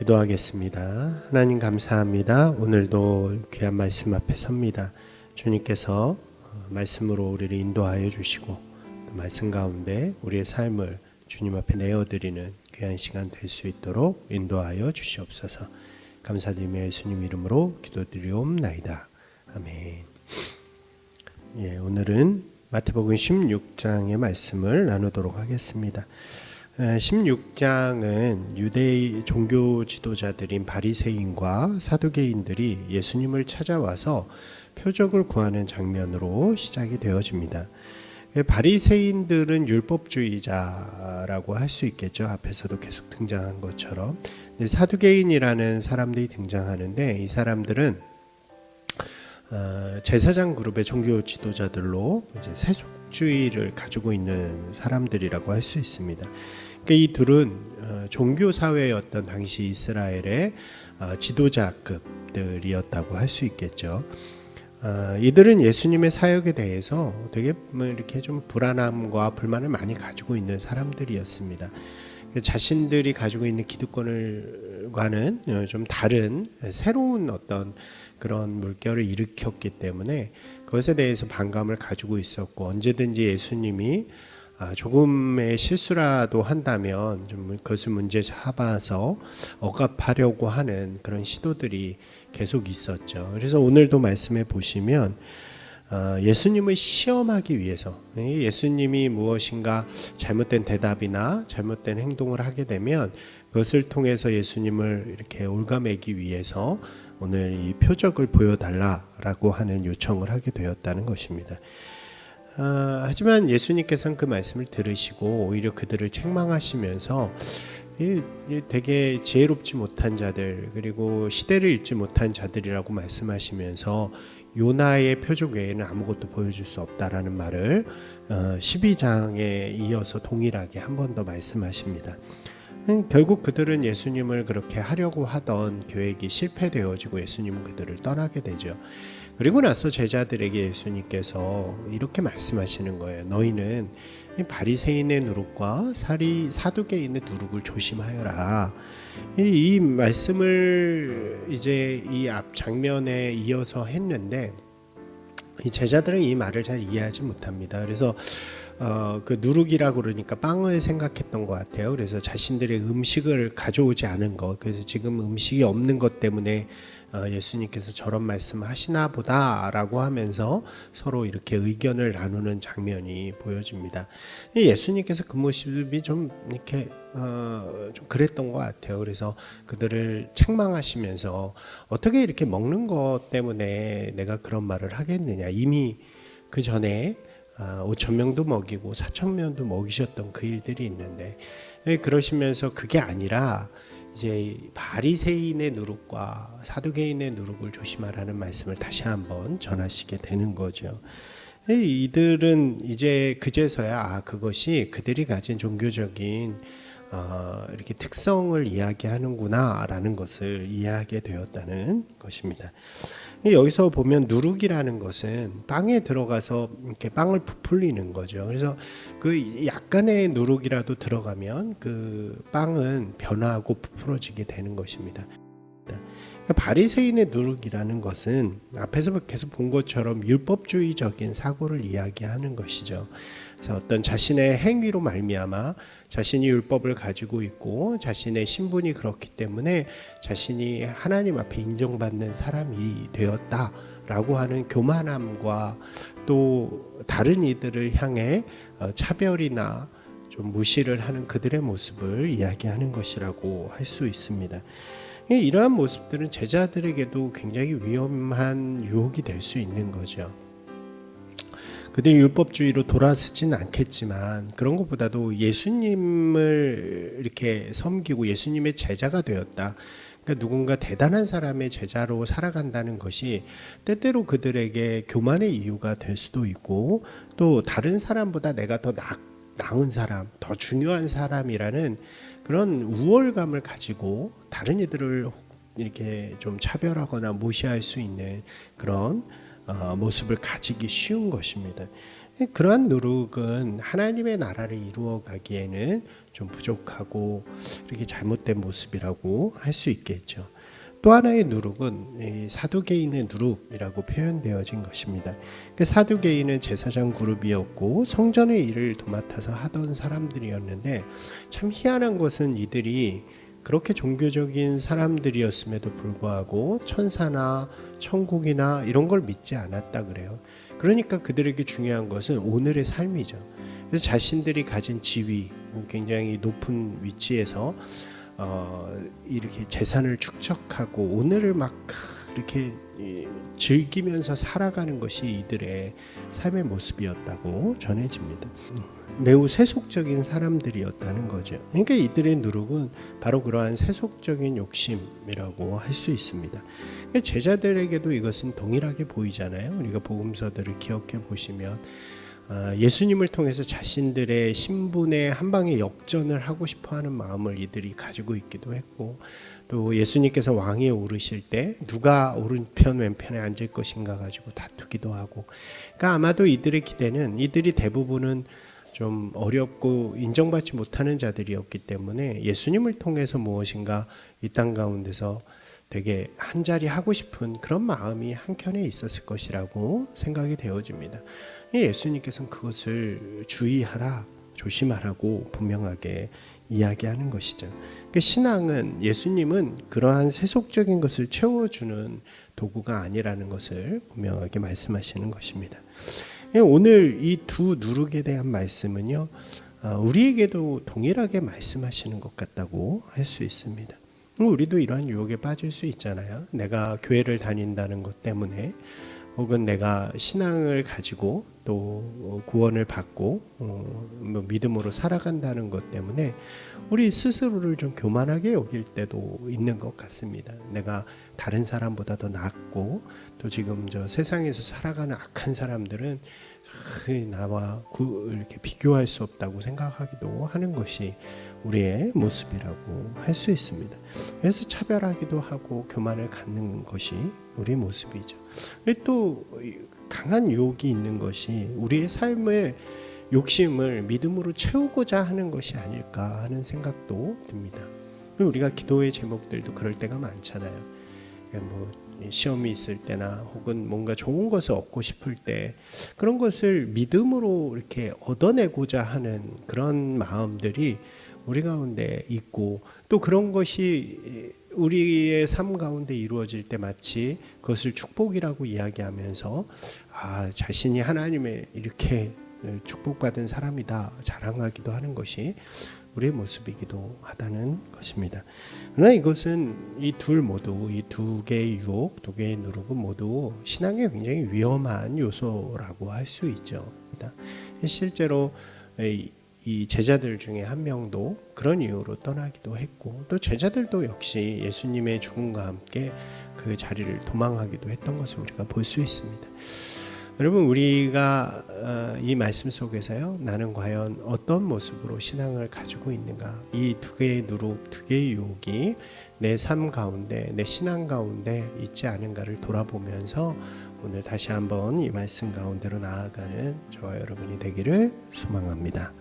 기도하겠습니다. 하나님 감사합니다. 오늘도 귀한 말씀 앞에 섭니다. 주님께서 말씀으로 우리를 인도하여 주시고 또 말씀 가운데 우리의 삶을 주님 앞에 내어드리는 귀한 시간 될 수 있도록 인도하여 주시옵소서. 감사드리며 예수님 이름으로 기도드리옵나이다. 아멘. 오늘은 마태복음 16장의 말씀을 나누도록 하겠습니다. 16장은 유대 종교 지도자들인 바리새인과 사두개인들이 예수님을 찾아와서 표적을 구하는 장면으로 시작이 되어집니다. 바리새인들은 율법주의자라고 할 수 있겠죠. 앞에서도 계속 등장한 것처럼. 사두개인이라는 사람들이 등장하는데 이 사람들은 제사장 그룹의 종교 지도자들로 이제 세속주의를 가지고 있는 사람들이라고 할 수 있습니다. 그러니까 이 둘은 종교 사회였던 당시 이스라엘의 지도자급들이었다고 할 수 있겠죠. 이들은 예수님의 사역에 대해서 되게 이렇게 좀 불안함과 불만을 많이 가지고 있는 사람들이었습니다. 자신들이 가지고 있는 기득권과는 좀 다른 새로운 어떤 그런 물결을 일으켰기 때문에 그것에 대해서 반감을 가지고 있었고, 언제든지 예수님이 조금의 실수라도 한다면 좀 그것을 문제 삼아서 억압하려고 하는 그런 시도들이 계속 있었죠. 그래서 오늘도 말씀해 보시면 예수님을 시험하기 위해서, 예수님이 무엇인가 잘못된 대답이나 잘못된 행동을 하게 되면 그것을 통해서 예수님을 이렇게 올가매기 위해서 오늘 이 표적을 보여달라라고 하는 요청을 하게 되었다는 것입니다. 하지만 예수님께서는 그 말씀을 들으시고 오히려 그들을 책망하시면서 되게 지혜롭지 못한 자들, 그리고 시대를 읽지 못한 자들이라고 말씀하시면서 요나의 표적 외에는 아무것도 보여줄 수 없다라는 말을 12장에 이어서 동일하게 한 번 더 말씀하십니다. 결국 그들은 예수님을 그렇게 하려고 하던 계획이 실패되어지고 예수님은 그들을 떠나게 되죠. 그리고 나서 제자들에게 예수님께서 이렇게 말씀하시는 거예요. 너희는 바리새인의 누룩과 사두개인의 누룩을 조심하여라. 이 말씀을 이제 이 앞 장면에 이어서 했는데 이 제자들은 이 말을 잘 이해하지 못합니다. 그래서 그 누룩이라고 그러니까 빵을 생각했던 것 같아요. 그래서 자신들의 음식을 가져오지 않은 것, 그래서 지금 음식이 없는 것 때문에 예수님께서 저런 말씀하시나 보다라고 하면서 서로 이렇게 의견을 나누는 장면이 보여집니다. 예수님께서 그 모습이 좀 이렇게 좀 그랬던 것 같아요. 그래서 그들을 책망하시면서 어떻게 이렇게 먹는 것 때문에 내가 그런 말을 하겠느냐. 이미 그 전에 5,000명도 먹이고 4,000명도 먹이셨던 그 일들이 있는데, 그러시면서 그게 아니라 이제 바리새인의 누룩과 사두개인의 누룩을 조심하라는 말씀을 다시 한번 전하시게 되는 거죠. 이들은 이제 그제서야 그것이 그들이 가진 종교적인 이렇게 특성을 이야기하는구나라는 것을 이해하게 되었다는 것입니다. 여기서 보면 누룩이라는 것은 빵에 들어가서 이렇게 빵을 부풀리는 거죠. 그래서 그 약간의 누룩이라도 들어가면 그 빵은 변화하고 부풀어지게 되는 것입니다. 바리새인의 누룩이라는 것은 앞에서 계속 본 것처럼 율법주의적인 사고를 이야기하는 것이죠. 그래서 어떤 자신의 행위로 말미암아 자신이 율법을 가지고 있고 자신의 신분이 그렇기 때문에 자신이 하나님 앞에 인정받는 사람이 되었다라고 하는 교만함과 또 다른 이들을 향해 차별이나 좀 무시를 하는 그들의 모습을 이야기하는 것이라고 할 수 있습니다. 이러한 모습들은 제자들에게도 굉장히 위험한 유혹이 될 수 있는 거죠. 그들이 율법주의로 돌아서진 않겠지만 그런 것보다도 예수님을 이렇게 섬기고 예수님의 제자가 되었다. 그러니까 누군가 대단한 사람의 제자로 살아간다는 것이 때때로 그들에게 교만의 이유가 될 수도 있고, 또 다른 사람보다 내가 더 나은 사람, 더 중요한 사람이라는 그런 우월감을 가지고 다른 이들을 이렇게 좀 차별하거나 무시할 수 있는 그런 모습을 가지기 쉬운 것입니다. 그러한 누룩은 하나님의 나라를 이루어가기에는 좀 부족하고 이렇게 잘못된 모습이라고 할 수 있겠죠. 또 하나의 누룩은 사두개인의 누룩이라고 표현되어진 것입니다. 그 사두개인은 제사장 그룹이었고 성전의 일을 도맡아서 하던 사람들이었는데, 참 희한한 것은 이들이 그렇게 종교적인 사람들이었음에도 불구하고 천사나 천국이나 이런 걸 믿지 않았다 그래요. 그러니까 그들에게 중요한 것은 오늘의 삶이죠. 그래서 자신들이 가진 지위, 굉장히 높은 위치에서 이렇게 재산을 축적하고 오늘을 막 이렇게 즐기면서 살아가는 것이 이들의 삶의 모습이었다고 전해집니다. 매우 세속적인 사람들이었다는 거죠. 그러니까 이들의 누룩은 바로 그러한 세속적인 욕심이라고 할 수 있습니다. 제자들에게도 이것은 동일하게 보이잖아요. 우리가 복음서들을 기억해 보시면 예수님을 통해서 자신들의 신분의 한 방에 역전을 하고 싶어하는 마음을 이들이 가지고 있기도 했고, 또 예수님께서 왕위에 오르실 때 누가 오른편 왼편에 앉을 것인가 가지고 다투기도 하고, 그러니까 아마도 이들의 기대는, 이들이 대부분은 좀 어렵고 인정받지 못하는 자들이었기 때문에 예수님을 통해서 무엇인가 이 땅 가운데서 되게 한 자리 하고 싶은 그런 마음이 한켠에 있었을 것이라고 생각이 되어집니다. 예수님께서는 그것을 주의하라, 조심하라고 분명하게 이야기하는 것이죠. 그러니까 신앙은, 예수님은 그러한 세속적인 것을 채워주는 도구가 아니라는 것을 분명하게 말씀하시는 것입니다. 오늘 이 두 누룩에 대한 말씀은요, 우리에게도 동일하게 말씀하시는 것 같다고 할 수 있습니다. 우리도 이러한 유혹에 빠질 수 있잖아요. 내가 교회를 다닌다는 것 때문에, 혹은 내가 신앙을 가지고 또 구원을 받고 믿음으로 살아간다는 것 때문에 우리 스스로를 좀 교만하게 여길 때도 있는 것 같습니다. 내가 다른 사람보다 더 낫고, 또 지금 저 세상에서 살아가는 악한 사람들은 나와 이렇게 비교할 수 없다고 생각하기도 하는 것이 우리의 모습이라고 할 수 있습니다. 그래서 차별하기도 하고 교만을 갖는 것이 우리의 모습이죠. 또 강한 유혹이 있는 것이 우리의 삶의 욕심을 믿음으로 채우고자 하는 것이 아닐까 하는 생각도 듭니다. 우리가 기도의 제목들도 그럴 때가 많잖아요. 시험이 있을 때나 혹은 뭔가 좋은 것을 얻고 싶을 때 그런 것을 믿음으로 이렇게 얻어내고자 하는 그런 마음들이 우리 가운데 있고, 또 그런 것이 우리의 삶 가운데 이루어질 때 마치 그것을 축복이라고 이야기하면서 자신이 하나님의 이렇게 축복받은 사람이다 자랑하기도 하는 것이 우리의 모습이기도 하다는 것입니다. 그러나 이것은 이 두 개의 유혹, 두 개의 누룩은 모두 신앙에 굉장히 위험한 요소라고 할 수 있죠. 실제로 이 제자들 중에 한 명도 그런 이유로 떠나기도 했고, 또 제자들도 역시 예수님의 죽음과 함께 그 자리를 도망하기도 했던 것을 우리가 볼 수 있습니다. 여러분, 우리가 이 말씀 속에서요, 나는 과연 어떤 모습으로 신앙을 가지고 있는가, 이 두 개의 누룩, 두 개의 유혹이 내 삶 가운데, 내 신앙 가운데 있지 않은가를 돌아보면서 오늘 다시 한번 이 말씀 가운데로 나아가는 저와 여러분이 되기를 소망합니다.